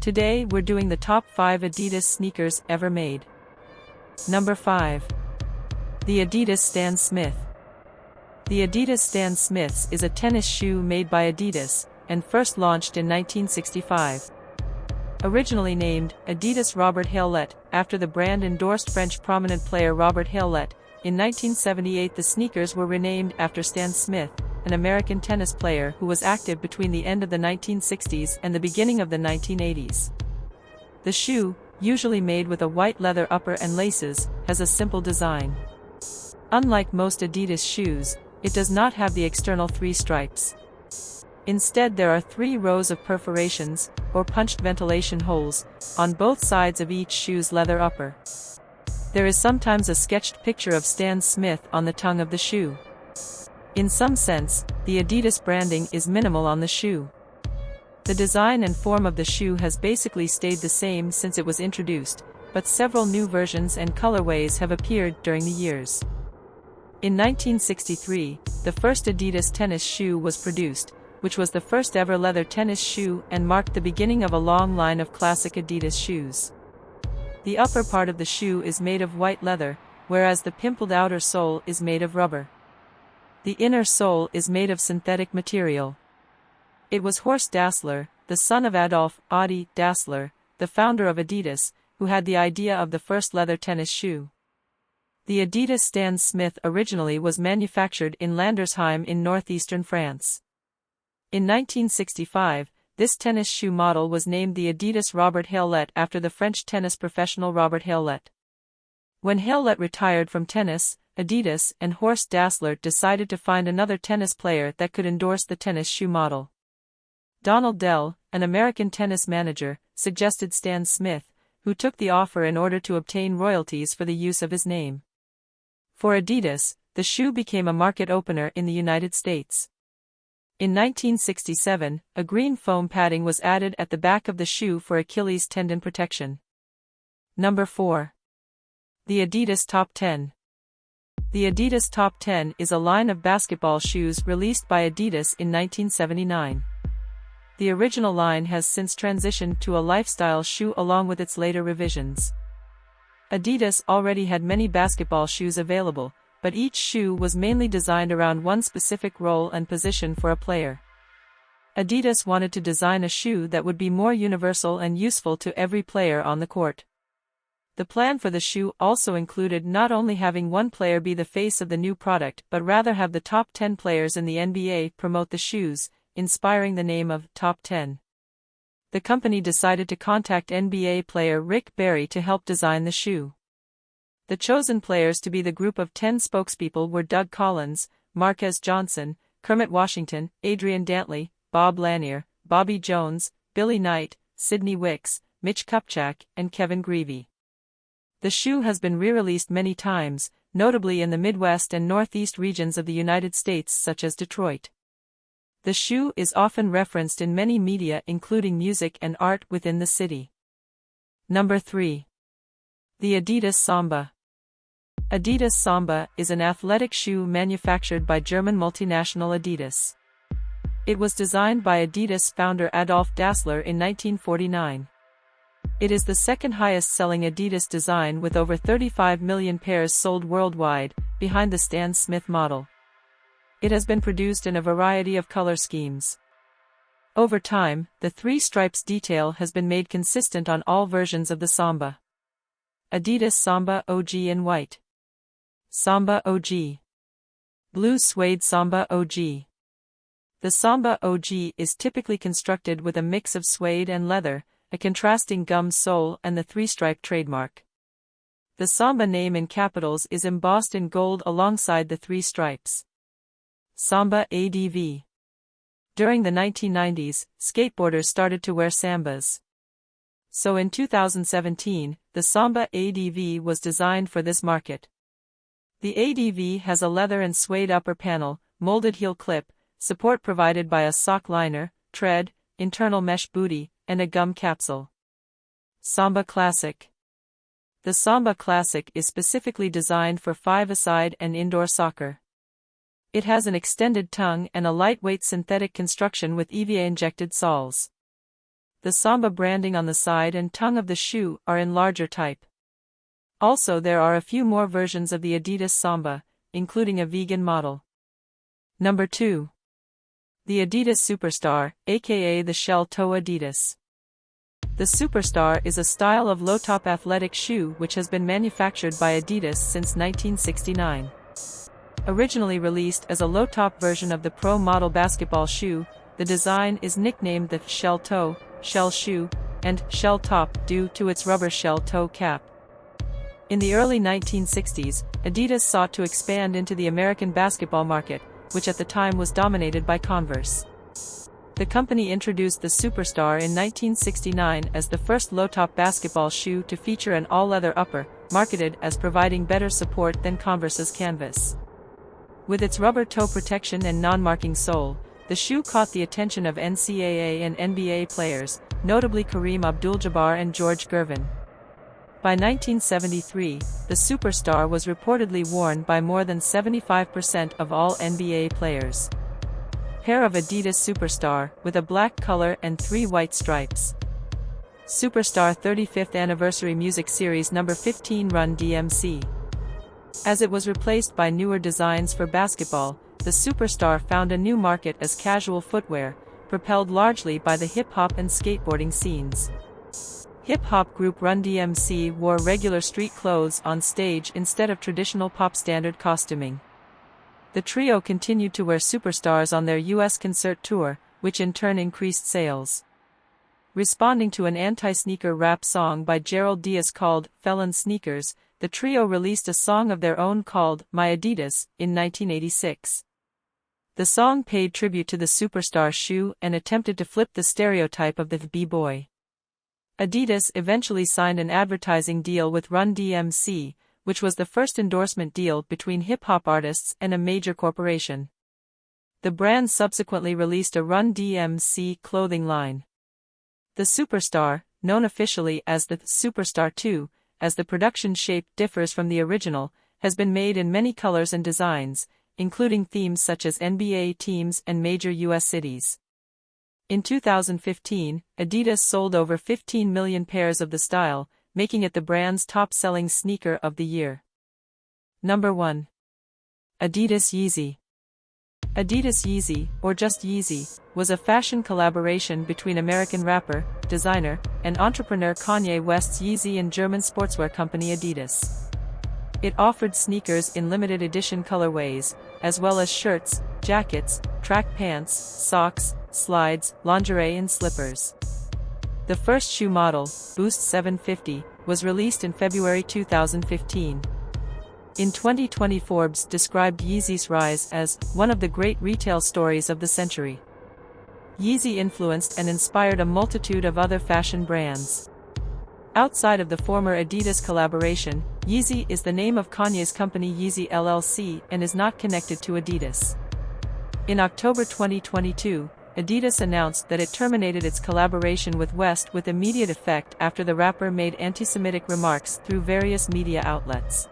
Today we're doing the top 5 Adidas sneakers ever made. Number 5. The Adidas Stan Smith. The Adidas Stan Smiths is a tennis shoe made by Adidas, and first launched in 1965. Originally named Adidas Robert Hallett, after the brand endorsed French prominent player Robert Hallett, in 1978 the sneakers were renamed after Stan Smith, an American tennis player who was active between the end of the 1960s and the beginning of the 1980s. The shoe, usually made with a white leather upper and laces, has a simple design. Unlike most Adidas shoes, it does not have the external 3 stripes. Instead there are 3 rows of perforations, or punched ventilation holes, on both sides of each shoe's leather upper. There is sometimes a sketched picture of Stan Smith on the tongue of the shoe. In some sense, the Adidas branding is minimal on the shoe. The design and form of the shoe has basically stayed the same since it was introduced, but several new versions and colorways have appeared during the years. In 1963, the first Adidas tennis shoe was produced, which was the first ever leather tennis shoe and marked the beginning of a long line of classic Adidas shoes. The upper part of the shoe is made of white leather, whereas the pimpled outer sole is made of rubber. The inner sole is made of synthetic material. It was Horst Dassler, the son of Adolf Adi Dassler, the founder of Adidas, who had the idea of the first leather tennis shoe. The Adidas Stan Smith originally was manufactured in Landersheim in northeastern France. In 1965, this tennis shoe model was named the Adidas Robert Hallett after the French tennis professional Robert Hallett. When Hallett retired from tennis, Adidas and Horst Dassler decided to find another tennis player that could endorse the tennis shoe model. Donald Dell, an American tennis manager, suggested Stan Smith, who took the offer in order to obtain royalties for the use of his name. For Adidas, the shoe became a market opener in the United States. In 1967, a green foam padding was added at the back of the shoe for Achilles tendon protection. Number 4. The Adidas Top 10. The Adidas Top 10 is a line of basketball shoes released by Adidas in 1979. The original line has since transitioned to a lifestyle shoe along with its later revisions. Adidas already had many basketball shoes available, but each shoe was mainly designed around one specific role and position for a player. Adidas wanted to design a shoe that would be more universal and useful to every player on the court. The plan for the shoe also included not only having one player be the face of the new product but rather have the top 10 players in the NBA promote the shoes, inspiring the name of Top 10. The company decided to contact NBA player Rick Barry to help design the shoe. The chosen players to be the group of 10 spokespeople were Doug Collins, Marquez Johnson, Kermit Washington, Adrian Dantley, Bob Lanier, Bobby Jones, Billy Knight, Sidney Wicks, Mitch Kupchak, and Kevin Greavy. The shoe has been re-released many times, notably in the Midwest and Northeast regions of the United States such as Detroit. The shoe is often referenced in many media including music and art within the city. Number 3. The Adidassamba. Adidassamba is an athletic shoe manufactured by German multinational Adidas. It was designed by Adidas founder Adolf Dassler in 1949. It is the second highest selling Adidas design with over 35 million pairs sold worldwide, behind the Stan Smith model. It has been produced in a variety of color schemes. Over time, the 3 stripes detail has been made consistent on all versions of the Samba. Adidassamba OG in white. Samba OG. Blue suede Samba OG. The Samba OG is typically constructed with a mix of suede and leather, a contrasting gum sole and the 3-stripe trademark. The Samba name in capitals is embossed in gold alongside the 3 stripes. Samba ADV. During the 1990s, skateboarders started to wear Sambas. So in 2017, the Samba ADV was designed for this market. The ADV has a leather and suede upper panel, molded heel clip, support provided by a sock liner, tread, internal mesh booty, and a gum capsule. Samba Classic. The Samba Classic is specifically designed for 5-a-side and indoor soccer. It has an extended tongue and a lightweight synthetic construction with EVA-injected soles. The Samba branding on the side and tongue of the shoe are in larger type. Also, there are a few more versions of the Adidassamba, including a vegan model. Number 2. The Adidas Superstar, aka the Shell Toe Adidas. The Superstar is a style of low-top athletic shoe which has been manufactured by Adidas since 1969. Originally released as a low-top version of the Pro model basketball shoe, the design is nicknamed the Shell Toe, Shell Shoe, and Shell Top due to its rubber shell toe cap. In the early 1960s, Adidas sought to expand into the American basketball market, which at the time was dominated by Converse. The company introduced the Superstar in 1969 as the first low-top basketball shoe to feature an all-leather upper, marketed as providing better support than Converse's canvas. With its rubber toe protection and non-marking sole, the shoe caught the attention of NCAA and NBA players, notably Kareem Abdul-Jabbar and George Gervin. By 1973, the Superstar was reportedly worn by more than 75% of all NBA players. Pair of Adidas Superstar, with a black color and 3 white stripes. Superstar 35th Anniversary Music Series No. 15 Run DMC. As it was replaced by newer designs for basketball, the Superstar found a new market as casual footwear, propelled largely by the hip-hop and skateboarding scenes. Hip-hop group Run DMC wore regular street clothes on stage instead of traditional pop standard costuming. The trio continued to wear Superstars on their U.S. concert tour, which in turn increased sales. Responding to an anti-sneaker rap song by Gerald Diaz called Felon Sneakers, the trio released a song of their own called My Adidas in 1986. The song paid tribute to the Superstar shoe and attempted to flip the stereotype of the b-boy. Adidas eventually signed an advertising deal with Run DMC, which was the first endorsement deal between hip-hop artists and a major corporation. The brand subsequently released a Run DMC clothing line. The Superstar, known officially as the Superstar 2, as the production shape differs from the original, has been made in many colors and designs, including themes such as NBA teams and major U.S. cities. In 2015, Adidas sold over 15 million pairs of the style, making it the brand's top-selling sneaker of the year. Number 1. Adidas Yeezy. Adidas Yeezy, or just Yeezy, was a fashion collaboration between American rapper, designer, and entrepreneur Kanye West's Yeezy and German sportswear company Adidas. It offered sneakers in limited edition colorways, as well as shirts, jackets, track pants, socks, slides, lingerie and slippers. The first shoe model, Boost 750, was released in February 2015. In 2020, Forbes described Yeezy's rise as one of the great retail stories of the century. Yeezy influenced and inspired a multitude of other fashion brands. Outside of the former Adidas collaboration, Yeezy is the name of Kanye's company Yeezy LLC and is not connected to Adidas. In October 2022, Adidas announced that it terminated its collaboration with West with immediate effect after the rapper made anti-Semitic remarks through various media outlets.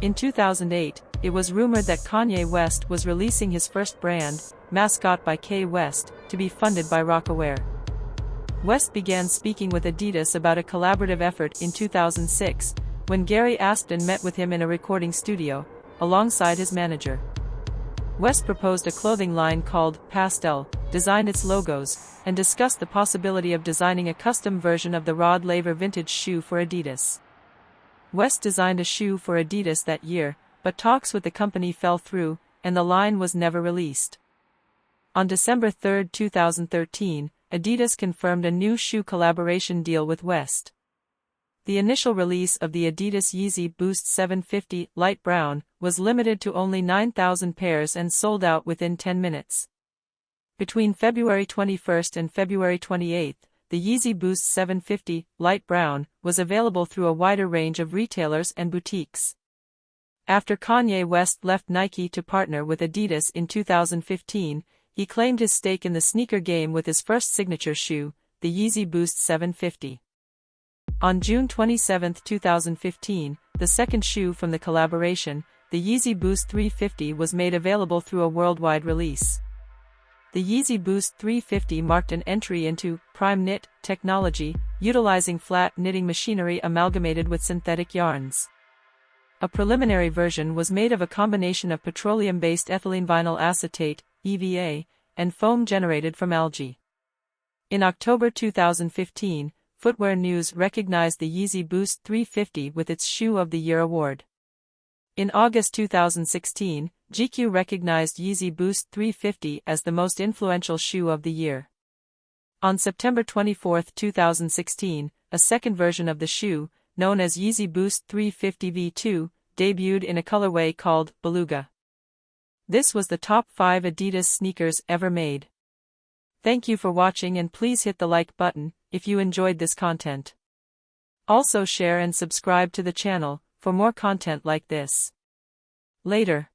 In 2008, it was rumored that Kanye West was releasing his first brand, Mascot by K West, to be funded by Rocawear. West began speaking with Adidas about a collaborative effort in 2006, when Gary Aston met with him in a recording studio, alongside his manager. West proposed a clothing line called Pastel, designed its logos, and discussed the possibility of designing a custom version of the Rod Laver vintage shoe for Adidas. West designed a shoe for Adidas that year, but talks with the company fell through, and the line was never released. On December 3, 2013, Adidas confirmed a new shoe collaboration deal with West. The initial release of the Adidas Yeezyboost 750 light brown was limited to only 9,000 pairs and sold out within 10 minutes. Between February 21 and February 28, the Yeezyboost 750 light brown was available through a wider range of retailers and boutiques. After Kanye West left Nike to partner with Adidas in 2015, he claimed his stake in the sneaker game with his first signature shoe, the Yeezyboost 750. On June 27, 2015, the second shoe from the collaboration, the Yeezyboost 350, was made available through a worldwide release. The Yeezyboost 350 marked an entry into prime knit technology, utilizing flat knitting machinery amalgamated with synthetic yarns. A preliminary version was made of a combination of petroleum-based ethylene vinyl acetate, EVA, and foam generated from algae. In October 2015, Footwear News recognized the Yeezyboost 350 with its Shoe of the Year award. In August 2016, GQ recognized Yeezyboost 350 as the most influential shoe of the year. On September 24, 2016, a second version of the shoe, known as Yeezyboost 350 V2, debuted in a colorway called Beluga. This was the top 5 Adidas sneakers ever made. Thank you for watching, and please hit the like button if you enjoyed this content. Also share and subscribe to the channel for more content like this. Later.